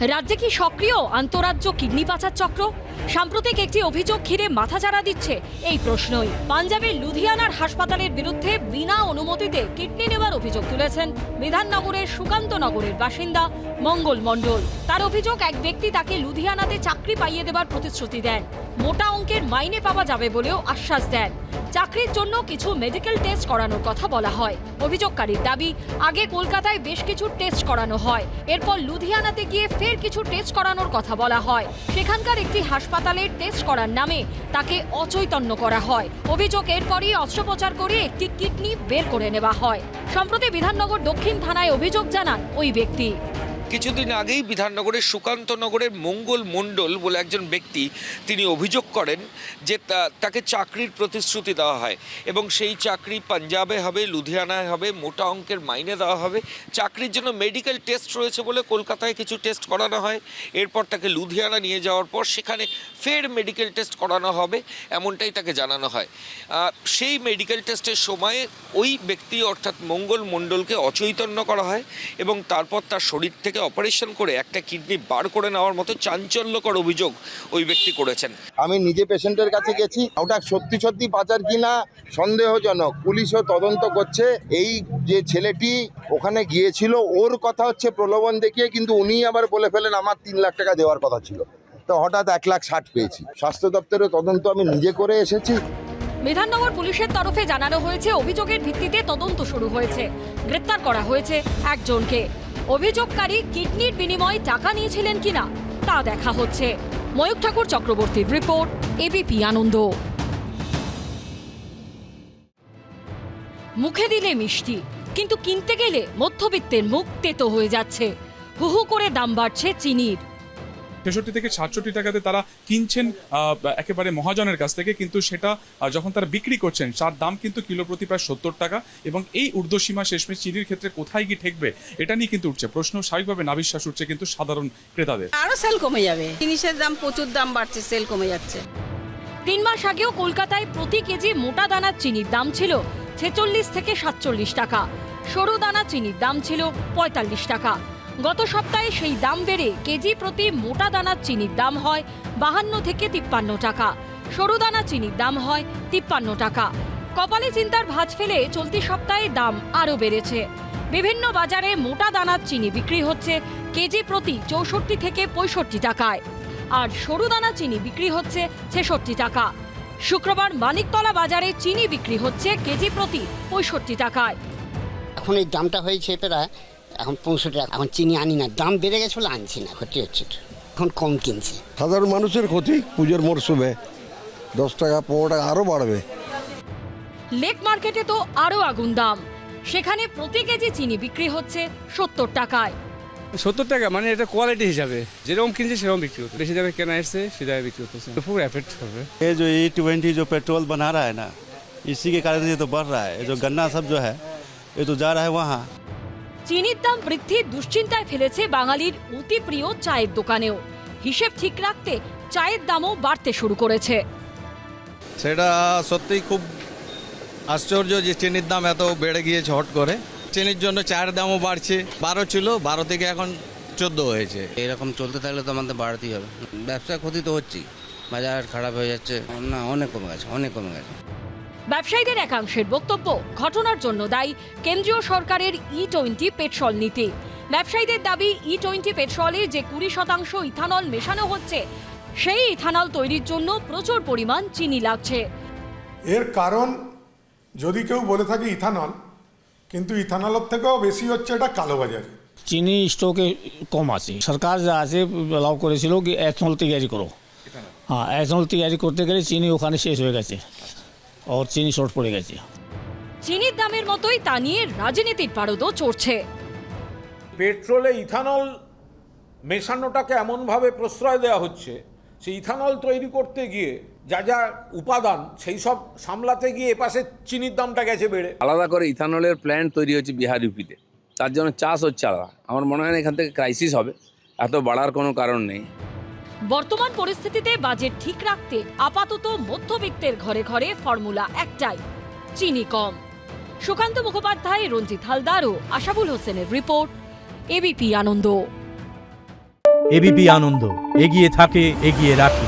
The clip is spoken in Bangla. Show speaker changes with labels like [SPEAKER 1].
[SPEAKER 1] রাজ্যে কি সক্রিয় আন্তঃরাজ্য কিডনি পাচার চক্র? সাম্প্রতিক একটি অভিযোগ ঘিরে মাথাচাড়া দিচ্ছে এই প্রশ্নই। পাঞ্জাবের লুধিয়ানার হাসপাতালের বিরুদ্ধে বিনা অনুমতিতে কিডনি নেওয়ার অভিযোগ তুলেছেন বিধাননগরের সুকান্তনগরের বাসিন্দা মঙ্গল মণ্ডল। তার অভিযোগ, এক ব্যক্তি তাকে লুধিয়ানাতে চাকরি পাইয়ে দেবার প্রতিশ্রুতি দেন, মোটা অঙ্কের মাইনে পাওয়া যাবে বলেও আশ্বাস দেন। চাকরির জন্য কিছু মেডিকেল টেস্ট করানোর কথা বলা হয়। অভিযোগকারীর দাবি, আগে কলকাতায় বেশ কিছু টেস্ট করানো হয়, এরপর লুধিয়ানাতে গিয়ে ফের কিছু টেস্ট করানোর কথা বলা হয়। সেখানকার একটি হাসপাতালের টেস্ট করার নামে তাকে অচৈতন্য করা হয়। অভিযোগ, এরপরই অস্ত্রোপচার করে একটি কিডনি বের করে নেওয়া হয়। সম্প্রতি বিধাননগর দক্ষিণ থানায় অভিযোগ জানান ওই ব্যক্তি।
[SPEAKER 2] কিছুদিন আগেই বিধাননগরের সুকান্তনগরের মঙ্গল মণ্ডল বলে একজন ব্যক্তি, তিনি অভিযোগ করেন যে তাকে চাকরির প্রতিশ্রুতি দেওয়া হয় এবং সেই চাকরি পাঞ্জাবে হবে, লুধিয়ানায় হবে, মোটা অঙ্কের মাইনে দেওয়া হবে। চাকরির জন্য মেডিকেল টেস্ট রয়েছে বলে কলকাতায় কিছু টেস্ট করানো হয়, এরপর তাকে লুধিয়ানা নিয়ে যাওয়ার পর সেখানে ফের মেডিকেল টেস্ট করানো হবে, এমনটাই তাকে জানানো হয়। সেই মেডিকেল টেস্টের সময় ওই ব্যক্তি অর্থাৎ মঙ্গল মণ্ডলকে অচৈতন্য করা হয় এবং তারপর তার শরীর থেকে অপারেশন করে একটা কিডনি বার করে নেওয়ার মতো চাঞ্চল্যকর অভিযোগ ওই ব্যক্তি করেছেন।
[SPEAKER 3] আমি নিজে পেশেন্টের কাছে গেছি, ওটা সত্যি সত্যি পাচার কিনা সন্দেহজনক, পুলিশও তদন্ত করছে। এই যে ছেলেটি ওখানে গিয়েছিল, ওর কথা হচ্ছে প্রলোভন দেখিয়ে, কিন্তু উনি আবার বলে ফেলেন আমার 3 লাখ টাকা দেওয়ার কথা ছিল, তো হঠাৎ 1,60,000 পেয়েছি। স্বাস্থ্য দপ্তরের তদন্ত আমি নিজে করে এসেছি।
[SPEAKER 1] বিধাননগর পুলিশের তরফে জানানো হয়েছে, অভিযোগের ভিত্তিতে তদন্ত শুরু হয়েছে, গ্রেপ্তার করা হয়েছে একজনকে। অভিযোগকারী কিডনির বিনিময়ে টাকা নিয়েছিলেন কিনা তা দেখা হচ্ছে। ময়ূখ ঠাকুর চক্রবর্তীর রিপোর্ট, এবিপি আনন্দ। মুখে দিলে মিষ্টি, কিন্তু কিনতে গেলে মধ্যবিত্তের মুখ তেতো হয়ে যাচ্ছে। হু হু করে দাম বাড়ছে চিনির।
[SPEAKER 4] ৬৬ থেকে ৬৭ টাকাতে তারা কিনছেন একেবারে মহাজনের কাছ থেকে, কিন্তু সেটা যখন তারা বিক্রি করছেন তার দাম কিন্তু কিলো প্রতি প্রায় ৭০ টাকা। এবং এই ঊর্ধ্বসীমা শেষমেশ চিনির ক্ষেত্রে কোথায় গিয়ে ঠেকবে, এটা নিয়ে কিন্তু উঠছে প্রশ্ন। স্বাভাবিকভাবে নাভিশ্বাস উঠছে কিন্তু সাধারণ ক্রেতাদের।
[SPEAKER 5] আরো সেল কমে যাবে, জিনিসের দাম প্রচুর দাম বাড়ছে, সেল কমে যাচ্ছে।
[SPEAKER 1] ৩ মাস আগেও কলকাতায় প্রতি কেজি মোটা দানার চিনির দাম ছিল ৪৬ থেকে ৪৭ টাকা, সরু দানা চিনির দাম ছিল ৪৫ টাকা। গত সপ্তাহে সেই দাম বেড়ে কেজি প্রতি মোটা দানার চিনির দাম হয় ৫২ থেকে ৫৩ টাকা, সরু দানা চিনির দাম হয় ৫৩ টাকা। কপালে চিন্তার ভাঁজ ফেলে চলতি সপ্তাহে দাম আরও বেড়েছে। বিভিন্ন বাজারে মোটা দানার চিনি বিক্রি হচ্ছে কেজি প্রতি ৬৪ থেকে ৬৫ টাকায়, আর সরু দানা চিনি বিক্রি হচ্ছে ৬৬ টাকা। শুক্রবার মানিকতলা বাজারে চিনি বিক্রি হচ্ছে কেজি প্রতি ৬৫ টাকায়।
[SPEAKER 6] এখন এই দামটা হয়েছে প্রায় এখন ৬৫ টাকা। এখন চিনি আনি না, দাম বেড়ে গেছে বলে আনছি না, ক্ষতি হচ্ছে, এখন কম কিনছি।
[SPEAKER 7] সাধারণ মানুষের ক্ষতি, পুজোর মরশুমে 10 টাকা 15 টাকা আরও বাড়বে।
[SPEAKER 1] লেক মার্কেটে তো আরও আগুন দাম, সেখানে প্রতি কেজি চিনি বিক্রি হচ্ছে ৭০ টাকায়।
[SPEAKER 8] ৭০ টাকা মানে এটা কোয়ালিটি হিসাবে যেরকম কিনছে সেরকম বিক্রি হতো, বেশি দামে কেনা এসছে সে দামে বিক্রি হতেছে, খুব এফেক্ট হবে।
[SPEAKER 9] ये जो E20 जो पेट्रोल बना रहा है ना, इसी के कारण ये तो बढ़ रहा है। जो गन्ना सब जो है ये तो जा रहा है वहाँ।
[SPEAKER 1] চিনির দাম বৃদ্ধি দুশ্চিন্তায় ফেলেছে বাঙালির অতি প্রিয় চায়ের দোকানেও। হিসেব ঠিক রাখতে চায়ের দামও বাড়তে শুরু করেছে।
[SPEAKER 10] সেটা সত্যিই খুব আশ্চর্য যে চিনির দাম এত বেড়ে গিয়েছে হট করে। চিনির জন্য চায়ের দামও বাড়ছে, 12 ছিল 12 থেকে এখন 14 হয়েছে।
[SPEAKER 11] এরকম চলতে থাকলে তো আমাদের বাড়তেই হবে, ব্যবসা ক্ষতি তো হচ্ছেই, বাজার খারাপ হয়ে যাচ্ছে না, অনেক কমে গেছে, অনেক কমে গেছে।
[SPEAKER 1] ব্যবসায়ীদের একাংশের বক্তব্য, ঘটনার জন্য দায়ী কেন্দ্রীয় সরকারের E20 পেট্রোল নীতি। ব্যবসায়ীদের দাবি, E20 পেট্রোলে যে 20% ইথানল মেশানো হচ্ছে, সেই ইথানল তৈরির জন্য প্রচুর পরিমাণ চিনি লাগছে।
[SPEAKER 12] এর কারণ যদি কেউ বলে থাকে ইথানল, কিন্তু ইথানলের থেকেও বেশি হচ্ছে এটা কালোবাজারি।
[SPEAKER 13] চিনি স্টকে কম আছে, সরকার যা আছে অ্যালাউ করেছিল কি এথনল তৈরি করো। হ্যাঁ, এথনল তৈরি করতে গেলে চিনি ওখানে শেষ হয়ে গেছে, আর চিনি শর্ট পড়ে গেছে।
[SPEAKER 1] চিনির দামের মতোই তা নিয়ে রাজনীতির পারদও চড়ছে।
[SPEAKER 14] পেট্রোলে ইথানল মেশানোটাকে এমনভাবে প্রশ্রয় দেওয়া হচ্ছে, সেই ইথানল তৈরি করতে গিয়ে যা যা উপাদান সেই সব সামলাতে গিয়ে এপাশে চিনির দামটা গেছে বেড়ে।
[SPEAKER 15] আলাদা করে ইথানলের প্ল্যান্ট তৈরি হচ্ছে বিহার ইউপিতে, তার জন্য চাষ হচ্ছে আলাদা। আমার মনে হয় না এখান থেকে ক্রাইসিস হবে, এত বাড়ার কোনো কারণ নেই।
[SPEAKER 1] বর্তমান পরিস্থিতিতে বাজেট ঠিক রাখতে আপাতত মধ্যবিত্তের ঘরে ঘরে ফর্মুলা একটাই, চিনি কম। সুকান্ত মুখোপাধ্যায়, রঞ্জিত হালদার ও আশাবুল হোসেনের রিপোর্ট, এবিপি আনন্দ।
[SPEAKER 16] এবিপি আনন্দ, এগিয়ে থাকে, এগিয়ে রাখে।